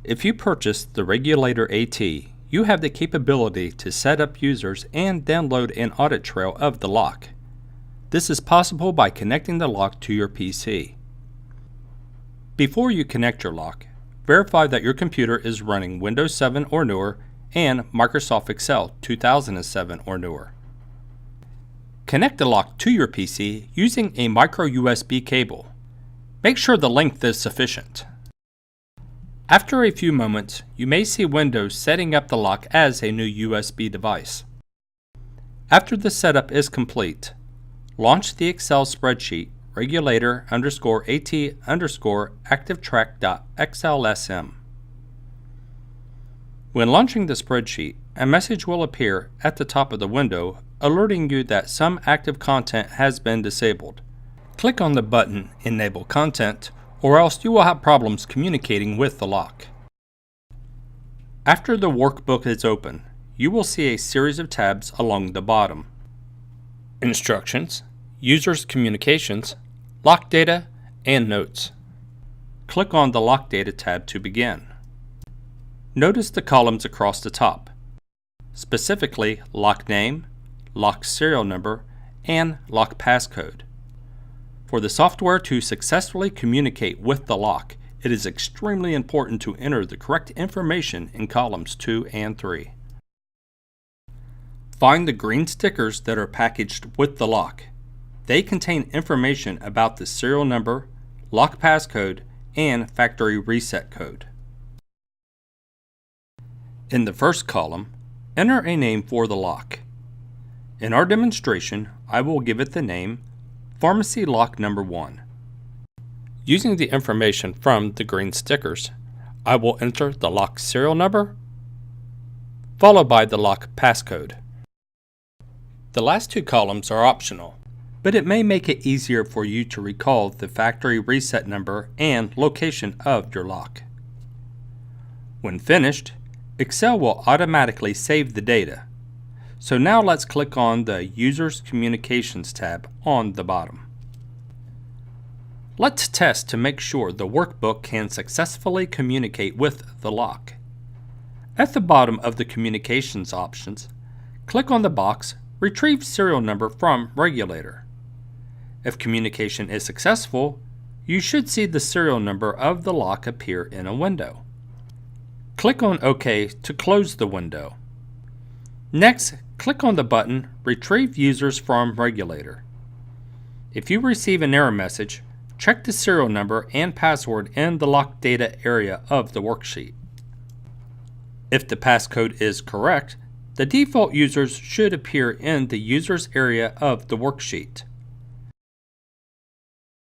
If you purchase the Regulator AT, you have the capability to set up users and download an audit trail of the lock. This is possible by connecting the lock to your PC. Before you connect your lock, verify that your computer is running Windows 7 or newer and Microsoft Excel 2007 or newer. Connect the lock to your PC using a micro USB cable. Make sure the length is sufficient. After a few moments, you may see Windows setting up the lock as a new USB device. After the setup is complete, launch the Excel spreadsheet regulator_AT_ActiveTrack.xlsm. When launching the spreadsheet, a message will appear at the top of the window alerting you that some active content has been disabled. Click on the button Enable Content, or else you will have problems communicating with the lock. After the workbook is open, you will see a series of tabs along the bottom. Instructions, Users Communications, Lock Data, and Notes. Click on the Lock Data tab to begin. Notice the columns across the top, specifically lock name, lock serial number, and lock passcode. For the software to successfully communicate with the lock, it is extremely important to enter the correct information in columns 2 and 3. Find the green stickers that are packaged with the lock. They contain information about the serial number, lock passcode, and factory reset code. In the first column, enter a name for the lock. In our demonstration, I will give it the name Pharmacy Lock Number 1. Using the information from the green stickers, I will enter the lock serial number, followed by the lock passcode. The last two columns are optional, but it may make it easier for you to recall the factory reset number and location of your lock. When finished, Excel will automatically save the data. So now let's click on the Users Communications tab on the bottom. Let's test to make sure the workbook can successfully communicate with the lock. At the bottom of the Communications options, click on the box Retrieve Serial Number from Regulator. If communication is successful, you should see the serial number of the lock appear in a window. Click on OK to close the window. Next, click on the button Retrieve Users from Regulator. If you receive an error message, check the serial number and password in the lock data area of the worksheet. If the passcode is correct, the default users should appear in the users area of the worksheet.